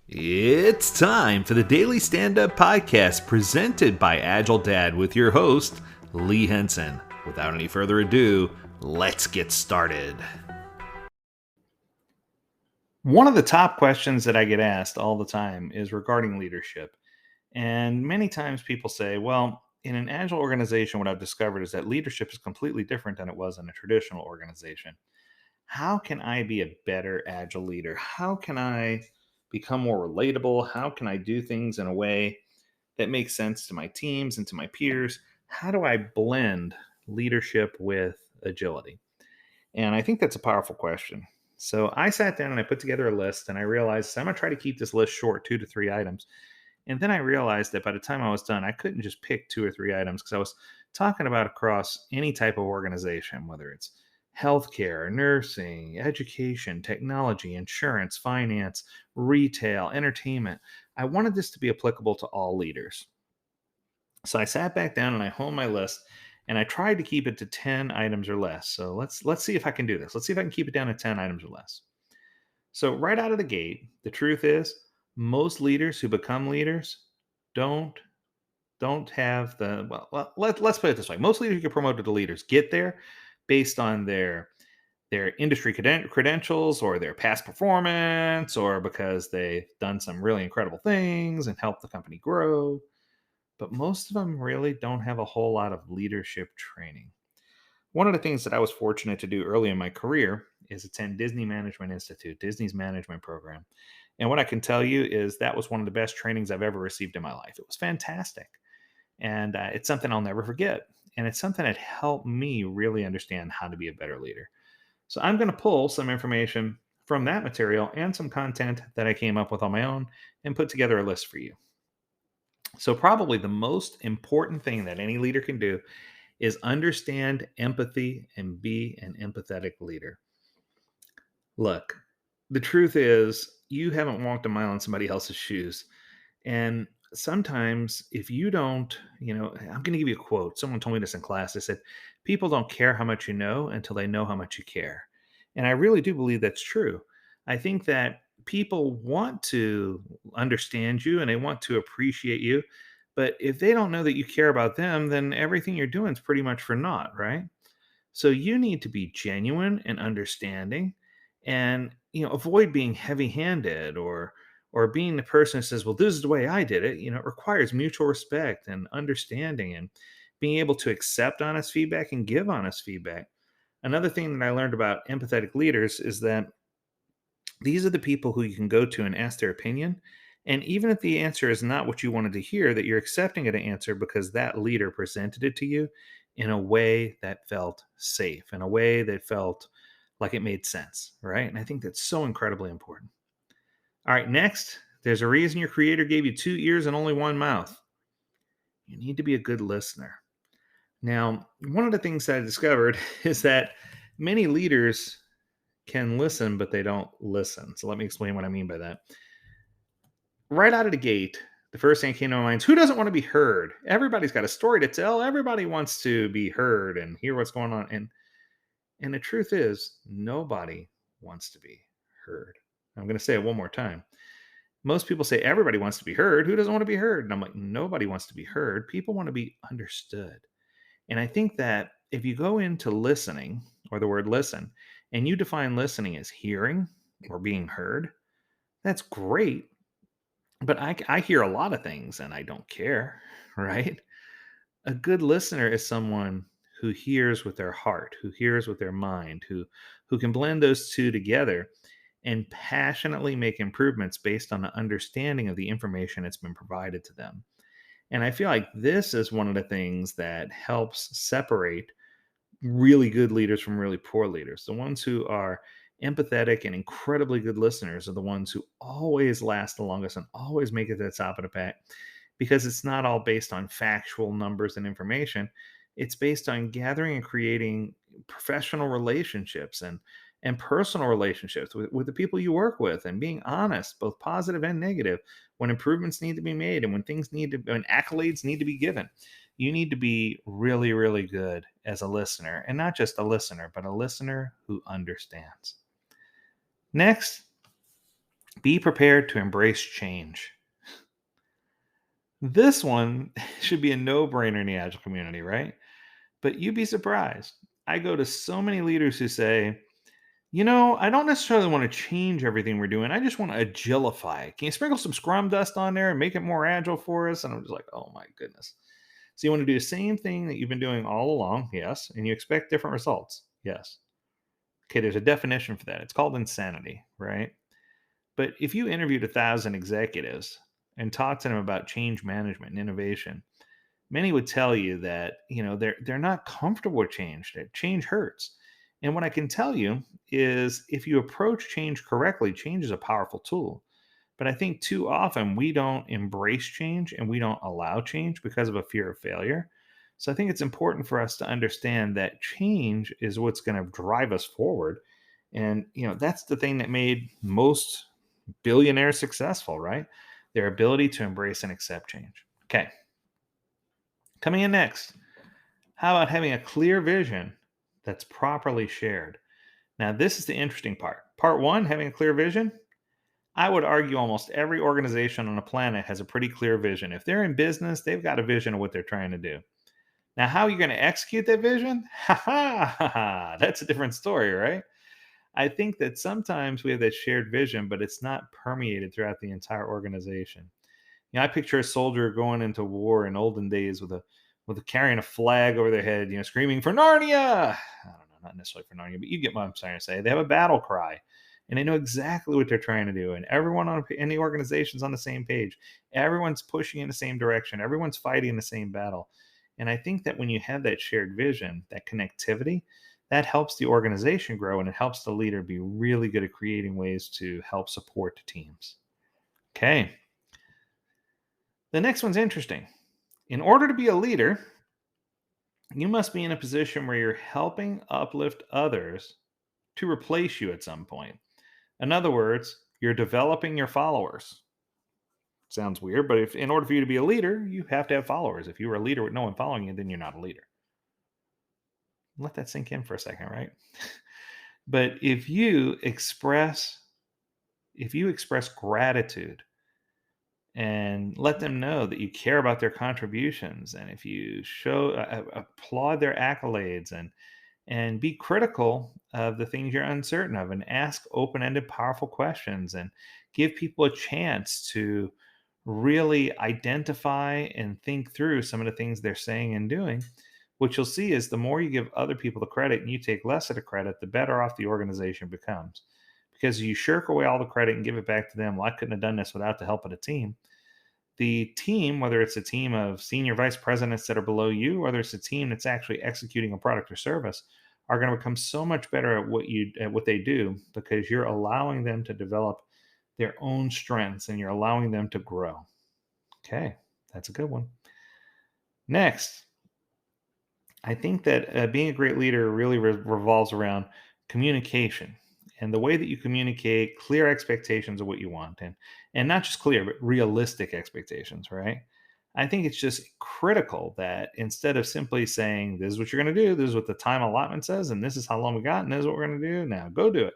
It's time for the Daily Stand Up Podcast presented by Agile Dad with your host, Lee Henson. Without any further ado, let's get started. One of the top questions that I get asked all the time is regarding leadership. And many times people say, well, in an Agile organization, what I've discovered is that leadership is completely different than it was in a traditional organization. How can I be a better Agile leader? How can I become more relatable? How can I do things in a way that makes sense to my teams and to my peers? How do I blend leadership with agility? And I think that's a powerful question. So I sat down and I put together a list and I realized I'm going to try to keep this list short, 2 to 3 items. And then I realized that by the time I was done, I couldn't just pick 2 or 3 items because I was talking about across any type of organization, whether it's healthcare, nursing, education, technology, insurance, finance, retail, entertainment. I wanted this to be applicable to all leaders. So I sat back down and I honed my list and I tried to keep it to 10 items or less. So let's see if I can do this. Let's see if I can keep it down to 10 items or less. So right out of the gate, the truth is most leaders who become leaders don't don't have the let's put it this way. Most leaders who get promoted to leaders get there based on their industry credentials or their past performance or because they've done some really incredible things and helped the company grow, but most of them really don't have a whole lot of leadership training. One of the things that I was fortunate to do early in my career is attend Disney Management Institute, Disney's management program. And what I can tell you is that was one of the best trainings I've ever received in my life. It was fantastic. And it's something I'll never forget. And it's something that helped me really understand how to be a better leader. So I'm going to pull some information from that material and some content that I came up with on my own and put together a list for you. So, probably the most important thing that any leader can do is understand empathy and be an empathetic leader. Look, the truth is, you haven't walked a mile in somebody else's shoes. And sometimes, if you don't, I'm going to give you a quote. Someone told me this in class. They said, people don't care how much you know until they know how much you care. And I really do believe that's true. I think that people want to understand you and they want to appreciate you. But if they don't know that you care about them, then everything you're doing is pretty much for naught, right? So you need to be genuine and understanding and avoid being heavy-handed or being the person who says, well, this is the way I did it. It requires mutual respect and understanding and being able to accept honest feedback and give honest feedback. Another thing that I learned about empathetic leaders is that these are the people who you can go to and ask their opinion. And even if the answer is not what you wanted to hear, that you're accepting of the answer because that leader presented it to you in a way that felt safe, in a way that felt like it made sense, right? And I think that's so incredibly important. All right, next, there's a reason your creator gave you 2 ears and only one mouth. You need to be a good listener. Now, one of the things that I discovered is that many leaders can listen, but they don't listen. So let me explain what I mean by that. Right out of the gate, the first thing that came to my mind is who doesn't want to be heard? Everybody's got a story to tell. Everybody wants to be heard and hear what's going on. And the truth is, nobody wants to be heard. I'm going to say it one more time. Most people say everybody wants to be heard. Who doesn't want to be heard? And I'm like, nobody wants to be heard. People want to be understood. And I think that if you go into listening or the word listen, and you define listening as hearing or being heard, that's great. But I hear a lot of things and I don't care, right? A good listener is someone who hears with their heart, who hears with their mind, who can blend those two together and passionately make improvements based on the understanding of the information that's been provided to them. And I feel like this is one of the things that helps separate really good leaders from really poor leaders. The ones who are empathetic and incredibly good listeners are the ones who always last the longest and always make it to the top of the pack because it's not all based on factual numbers and information. It's based on gathering and creating professional relationships and personal relationships with the people you work with and being honest, both positive and negative, when improvements need to be made and when accolades need to be given. You need to be really, really good as a listener, and not just a listener, but a listener who understands. Next, Be prepared to embrace change. This one should be a no brainer in the Agile community, right? But you'd be surprised. I go to so many leaders who say, I don't necessarily want to change everything we're doing. I just want to agilify. Can you sprinkle some Scrum dust on there and make it more agile for us? And I'm just like, oh my goodness. So you want to do the same thing that you've been doing all along, yes, and you expect different results, yes. Okay, there's a definition for that. It's called insanity, right? But if you interviewed 1,000 executives and talked to them about change management and innovation, many would tell you that they're not comfortable with change. That change hurts. And what I can tell you is, if you approach change correctly, change is a powerful tool. But I think too often we don't embrace change and we don't allow change because of a fear of failure. So I think it's important for us to understand that change is what's going to drive us forward. And that's the thing that made most billionaires successful, right? Their ability to embrace and accept change. Okay, coming in next, how about having a clear vision that's properly shared? Now, this is the interesting part. Part one, having a clear vision. I would argue almost every organization on the planet has a pretty clear vision. If they're in business, they've got a vision of what they're trying to do. Now, how are you going to execute that vision? That's a different story, right? I think that sometimes we have that shared vision, but it's not permeated throughout the entire organization. I picture a soldier going into war in olden days with carrying a flag over their head, screaming for Narnia. I don't know, not necessarily for Narnia, but you get what I'm trying to say. They have a battle cry, and they know exactly what they're trying to do, and everyone in the organization's on the same page. Everyone's pushing in the same direction. Everyone's fighting the same battle. And I think that when you have that shared vision, that connectivity, that helps the organization grow, and it helps the leader be really good at creating ways to help support the teams. Okay. The next one's interesting. In order to be a leader, you must be in a position where you're helping uplift others to replace you at some point. In other words, you're developing your followers. Sounds weird, but if in order for you to be a leader, you have to have followers. If you were a leader with no one following you, then you're not a leader. Let that sink in for a second, right? But if you express gratitude and let them know that you care about their contributions, and if you show applaud their accolades, and be critical of the things you're uncertain of, and ask open-ended powerful questions, and give people a chance to really identify and think through some of the things they're saying and doing. What you'll see is, the more you give other people the credit and you take less of the credit, the better off the organization becomes. Because you shirk away all the credit and give it back to them, well, I couldn't have done this without the help of the team. The team, whether it's a team of senior vice presidents that are below you, whether it's a team that's actually executing a product or service, are going to become so much better at what they do, because you're allowing them to develop their own strengths and you're allowing them to grow. Okay, that's a good one. Next, I think that being a great leader really revolves around communication, and the way that you communicate clear expectations of what you want, and not just clear, but realistic expectations, right? I think it's just critical that instead of simply saying, this is what you're going to do, this is what the time allotment says, and this is how long we got, and this is what we're going to do, now go do it,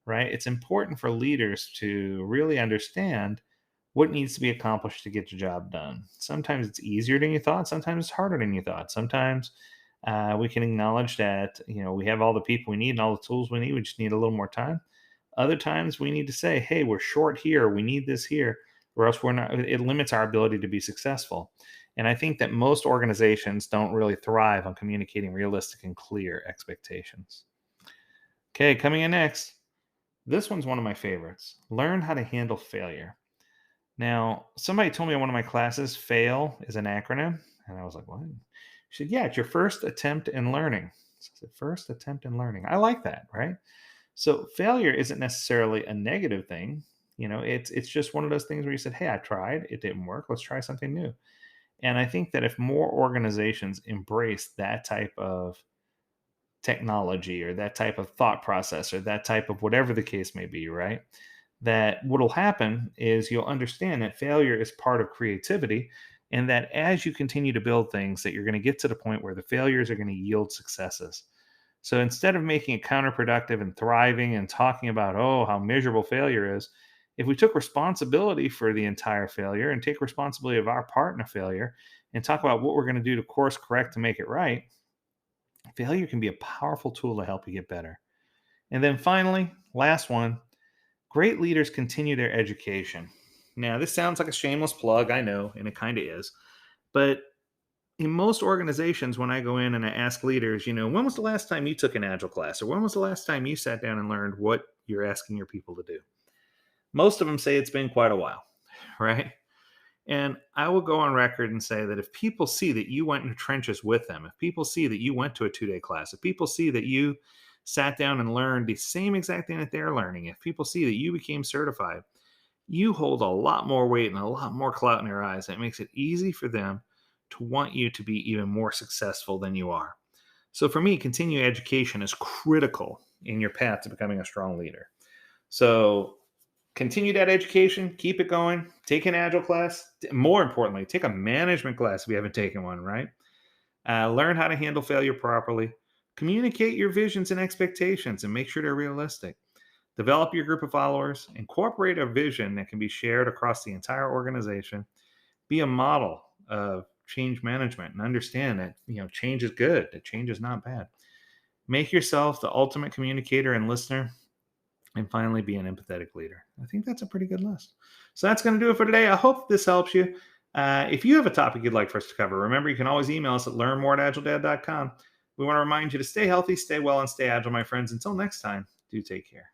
right? It's important for leaders to really understand what needs to be accomplished to get the job done. Sometimes it's easier than you thought. Sometimes it's harder than you thought. Sometimes we can acknowledge that we have all the people we need and all the tools we need. We just need a little more time. Other times we need to say, "Hey, we're short here. We need this here, or else we're not." It limits our ability to be successful. And I think that most organizations don't really thrive on communicating realistic and clear expectations. Okay, coming in next. This one's one of my favorites. Learn how to handle failure. Now, somebody told me in one of my classes, FAIL is an acronym. And I was like, what? She said, yeah, it's your first attempt in learning. So I said, first attempt in learning. I like that, right? So failure isn't necessarily a negative thing. It's just one of those things where you said, hey, I tried, it didn't work. Let's try something new. And I think that if more organizations embrace that type of technology, or that type of thought process, or that type of whatever the case may be, right? That what'll happen is you'll understand that failure is part of creativity, and that as you continue to build things, that you're going to get to the point where the failures are going to yield successes. So instead of making it counterproductive and thriving and talking about, oh, how miserable failure is, If we took responsibility for the entire failure and take responsibility of our part in a failure and talk about what we're going to do to course correct to make it right, failure can be a powerful tool to help you get better. And then finally, last one, great leaders continue their education. Now, this sounds like a shameless plug, I know, and it kind of is. But in most organizations, when I go in and I ask leaders, when was the last time you took an agile class? Or when was the last time you sat down and learned what you're asking your people to do? Most of them say it's been quite a while, right? And I will go on record and say that if people see that you went in the trenches with them, if people see that you went to a 2-day class, if people see that you sat down and learned the same exact thing that they're learning, if people see that you became certified, you hold a lot more weight and a lot more clout in their eyes. It makes it easy for them to want you to be even more successful than you are. So for me, continuing education is critical in your path to becoming a strong leader. So continue that education, keep it going, take an agile class. More importantly, take a management class if you haven't taken one, right? Learn how to handle failure properly. Communicate your visions and expectations and make sure they're realistic. Develop your group of followers. Incorporate a vision that can be shared across the entire organization. Be a model of change management and understand that change is good, that change is not bad. Make yourself the ultimate communicator and listener. And finally, be an empathetic leader. I think that's a pretty good list. So that's going to do it for today. I hope this helps you. If you have a topic you'd like for us to cover, remember you can always email us at learnmore@agiledad.com. We want to remind you to stay healthy, stay well, and stay agile, my friends. Until next time, do take care.